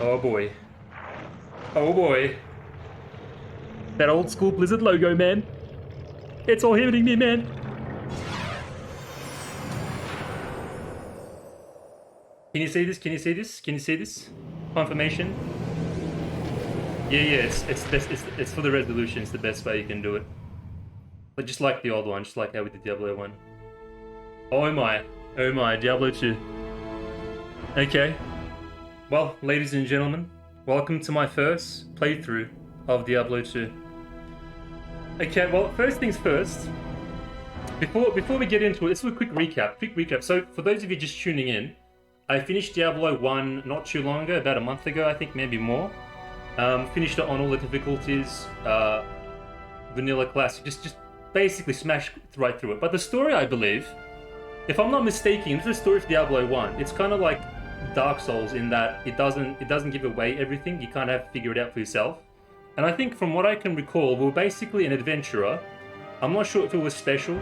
Oh boy. Oh boy. That old school Blizzard logo, man. It's all hitting me, man. Can you see this? Can you see this? Can you see this? Confirmation. Yeah. It's for the resolution. It's the best way you can do it. But just like the old one, just like how we did Diablo 1. Oh my, Diablo 2. Okay. Well, ladies and gentlemen, welcome to my first playthrough of Diablo 2. Okay, well, first things first. Before we get into it, let's do a quick recap. So, for those of you just tuning in, I finished Diablo 1 not too long ago, about a month ago, I think, maybe more. Finished it on all the difficulties, vanilla classic, just basically smashed right through it. But the story, I believe, if I'm not mistaken, this is the story of Diablo 1. It's kind of like Dark Souls in that it doesn't give away everything. You kind of have to figure it out for yourself. And I think from what I can recall, we were basically an adventurer. I'm not sure if it was special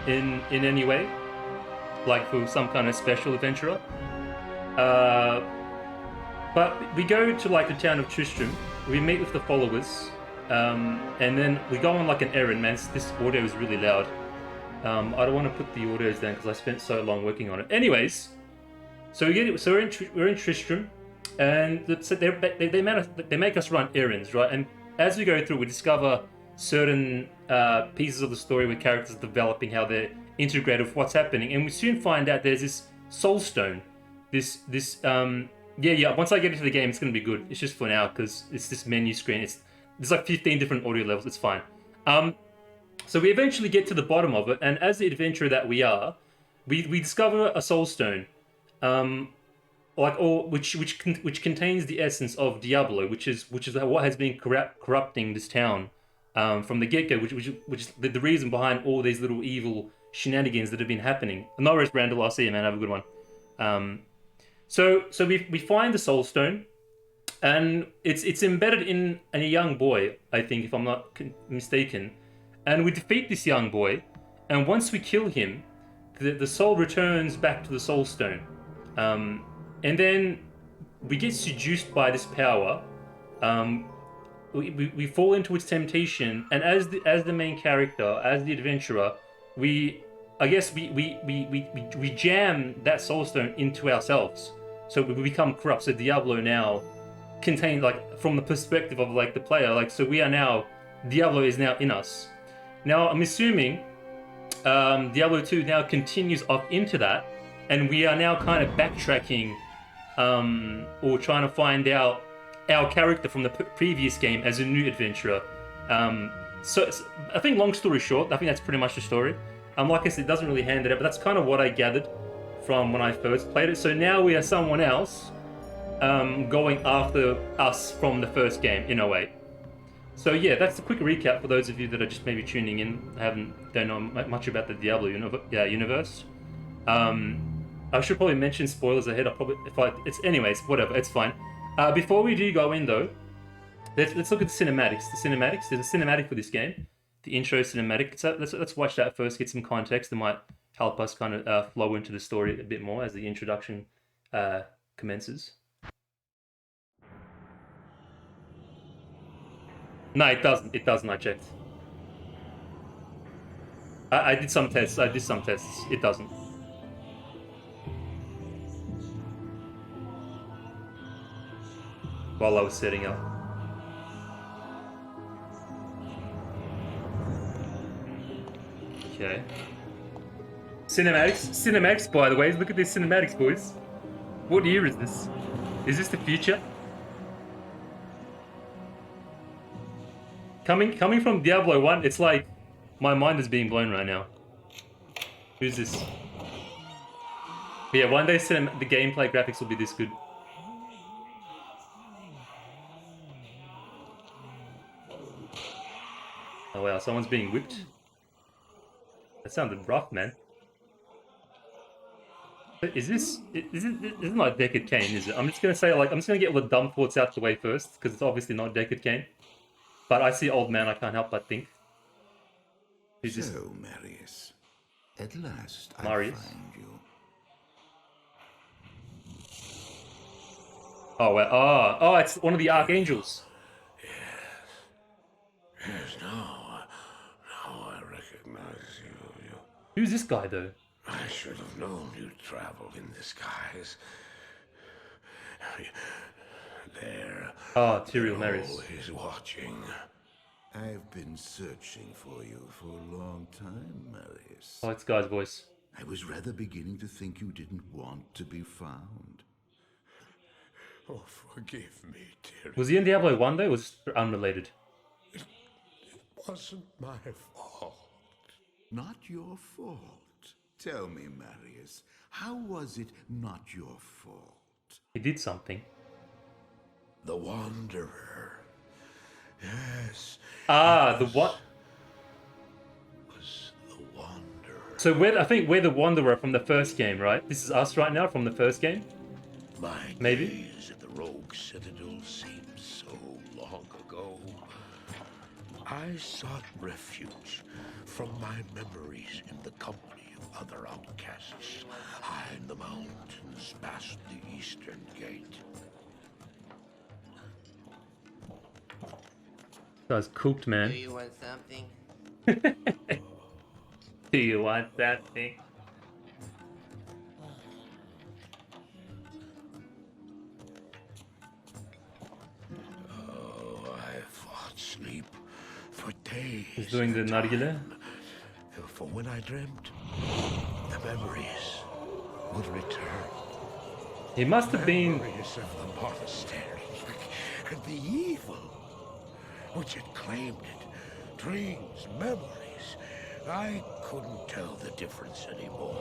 in any way, like for some kind of special adventurer. But we go to like the town of Tristram. We meet with the followers, and then we go on like an errand. Man, this audio is really loud. I don't want to put the audios down because I spent so long working on it. Anyways, so we're in Tristram, and they make us run errands, right? And as we go through, we discover certain pieces of the story where characters are developing, how they're integrated with what's happening, and we soon find out there's this soul stone. Once I get into the game, it's gonna be good. It's just for now because it's this menu screen. There's like 15 different audio levels. It's fine. So we eventually get to the bottom of it, and as the adventurer that we are, we discover a soul stone, which contains the essence of Diablo, which is what has been corrupting this town from the get go, which is the reason behind all these little evil shenanigans that have been happening. No worries, Brandel. I'll see you, man. Have a good one. So we find the soul stone, and it's embedded in a young boy, I think, if I'm not mistaken. And we defeat this young boy, and once we kill him, the soul returns back to the soul stone. And then we get seduced by this power. We fall into its temptation, and as the main character, as the adventurer, we jam that soul stone into ourselves. So we become corrupt. So Diablo now contains, like, from the perspective of like the player, like, so Diablo is now in us. Now I'm assuming Diablo 2 now continues off into that, and we are now kind of backtracking or trying to find out our character from the previous game as a new adventurer. So I think, long story short, I think that's pretty much the story. Like I said, it doesn't really hand it out, but that's kind of what I gathered from when I first played it. So now we are someone else going after us from the first game, in a way. So yeah, that's a quick recap for those of you that are just maybe tuning in, don't know much about the Diablo universe. I should probably mention spoilers ahead. Anyways, whatever, it's fine. Before we do go in though, let's look at the cinematics. There's a cinematic for this game, the intro cinematic. So let's watch that first, get some context that might help us kind of flow into the story a bit more as the introduction commences. No, it doesn't. It doesn't. I checked. I did some tests. It doesn't. While I was setting up. Okay. Cinematics, by the way. Look at these cinematics, boys. What year is this? Is this the future? Coming from Diablo 1, it's like my mind is being blown right now. Who's this? But yeah, one day the gameplay graphics will be this good. Oh wow, someone's being whipped. That sounded rough, man. Is this not Deckard Cain, is it? I'm just gonna get all the dumb thoughts out the way first, because it's obviously not Deckard Cain. But I see old man, I can't help but think. Who's this? So, Marius, at last Marius? I find you. Oh, well, oh, it's one of the archangels. Yes, now I recognize you. Who's this guy, though? I should have known you'd travel in disguise. They're Ah, Tyrael Maris. always watching. I've been searching for you for a long time, Marius. Oh, it's Guy's voice. I was rather beginning to think you didn't want to be found. Oh, forgive me, dear. Was he in Diablo 1, though? Or was it unrelated? It wasn't my fault. Not your fault. Tell me, Marius, how was it not your fault? He did something. The Wanderer. Yes. Ah, the what? Was the Wanderer. So I think we're the Wanderer from the first game, right? This is us right now from the first game? My Maybe? days at the Rogue Citadel seem so long ago. I sought refuge from my memories in the company of other outcasts, high in the mountains past the Eastern Gate. Guy's cooked, man. Do you want something? Do you want that thing? Oh, I fought sleep for days. He's doing the at a nargile. time. For when I dreamt, the memories would return. He must have been... Memories of the monastery and the evil which had claimed it. Dreams, memories. I couldn't tell the difference anymore.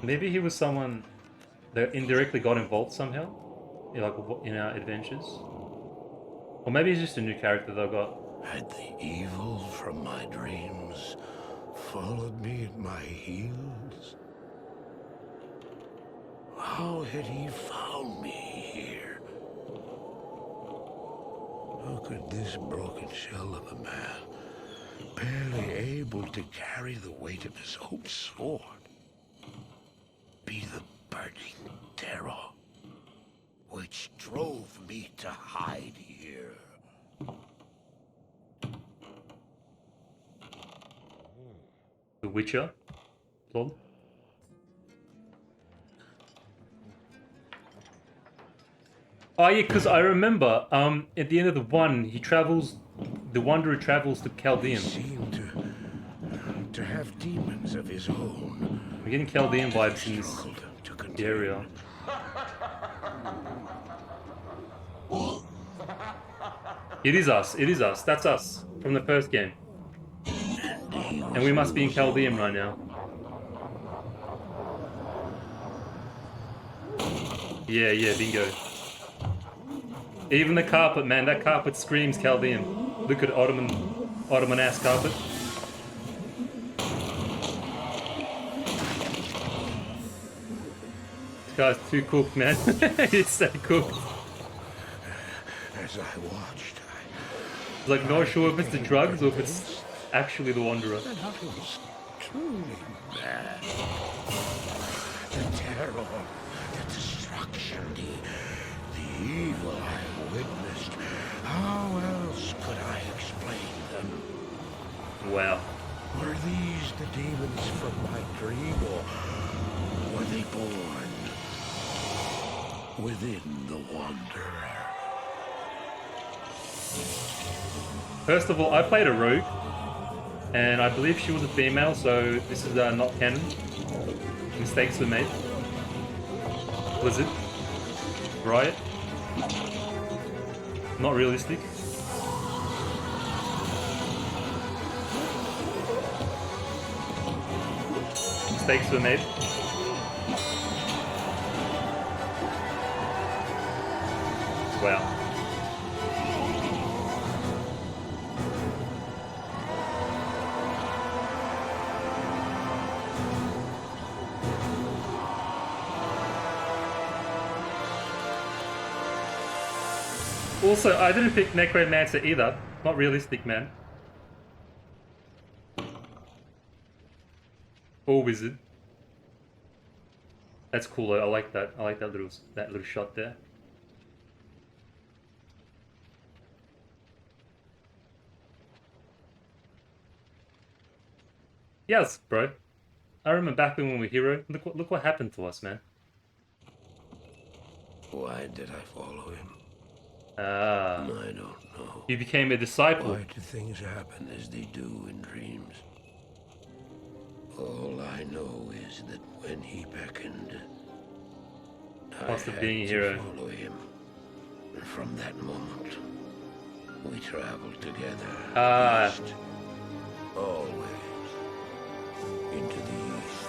Maybe he was someone that indirectly got involved somehow, like in our adventures. Or maybe he's just a new character that I got. Had the evil from my dreams followed me at my heels? How had he found me here? How could this broken shell of a man, barely able to carry the weight of his own sword, be the burning terror which drove me to hide here? The Witcher. Lol. Oh yeah, because I remember, at the end of the one, the Wanderer travels to He Chaldean. seemed to have demons of his own. We're getting Chaldean vibes in this Struggled to contain. area. It is us, that's us, from the first game. And we must be in Chaldean right now. Yeah, bingo. Even the carpet, man, that carpet screams Chaldean. Look at Ottoman-ass carpet. This guy's too cooked, man. He's so cooked. As I watched, It's like not sure if it's the drugs or if it's actually the Wanderer. I was truly mad. The terror, the destruction, the evil I witnessed. How else could I explain them? Wow. Were these the demons from my dream, or were they born within the Wanderer? First of all, I played a rogue, and I believe she was a female, so this is not canon. Mistakes were made. Blizzard. Riot. Not realistic. Mistakes were made. Wow. Also, I didn't pick Necromancer either. Not realistic, man. Or Wizard. That's cool though. I like that. I like that little shot there. Yes, bro. I remember back when we were hero. Look what happened to us, man. Why did I follow him? Ah, I don't know. you became a disciple. Why do things happen as they do in dreams? All I know is that when he beckoned, I Cost of had being a to hero. follow him. And from that moment, we traveled together. Ah. East. Always. Into the east.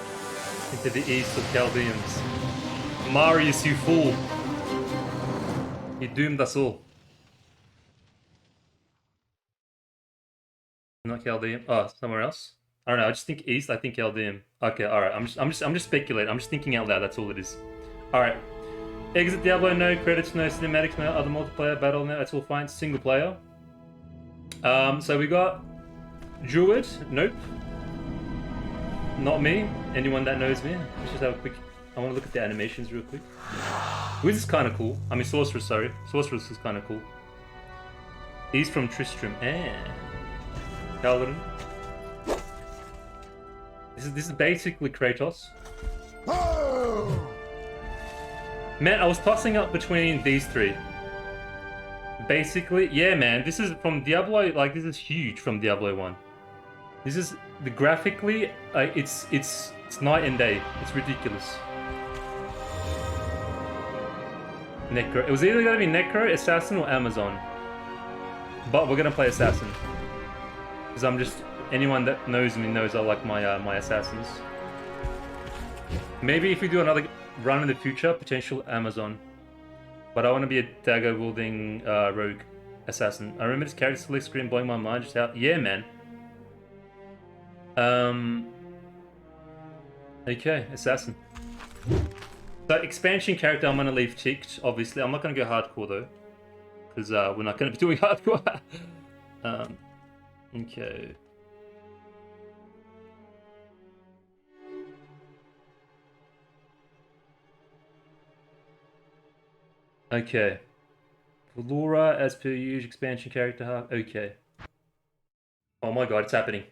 Into the east of Chaldeans. Marius, you fool. You doomed us all. Not Chaldean. Oh, somewhere else? I don't know, I just think east, I think Chaldean. Okay, alright. I'm just speculating. I'm just thinking out loud, that's all it is. Alright. Exit Diablo, no credits, no cinematics, no other multiplayer, battle, no, that's all fine. Single player. So we got Druid, nope. Not me. Anyone that knows me. Let's just have a quick... I want to look at the animations real quick. Wiz is kind of cool. I mean, Sorceress, sorry. Sorceress is kind of cool. He's from Tristram. Paladin. This is basically Kratos. Man, I was tossing up between these three. Basically, yeah, man. This is from Diablo. Like, this is huge from Diablo 1. This is the graphically, it's night and day. It's ridiculous. Necro. It was either gonna be Necro, Assassin, or Amazon. But we're gonna play Assassin. Because I'm just... Anyone that knows me knows I like my my Assassins. Maybe if we do another run in the future, potential Amazon. But I want to be a dagger-wielding rogue assassin. I remember this character select screen blowing my mind just how... Yeah, man. Okay, assassin. So expansion character I'm gonna leave ticked, obviously. I'm not gonna go hardcore though. Because we're not gonna be doing hardcore. Okay. Okay. Laura as per usual expansion character. Okay. Oh my god, it's happening.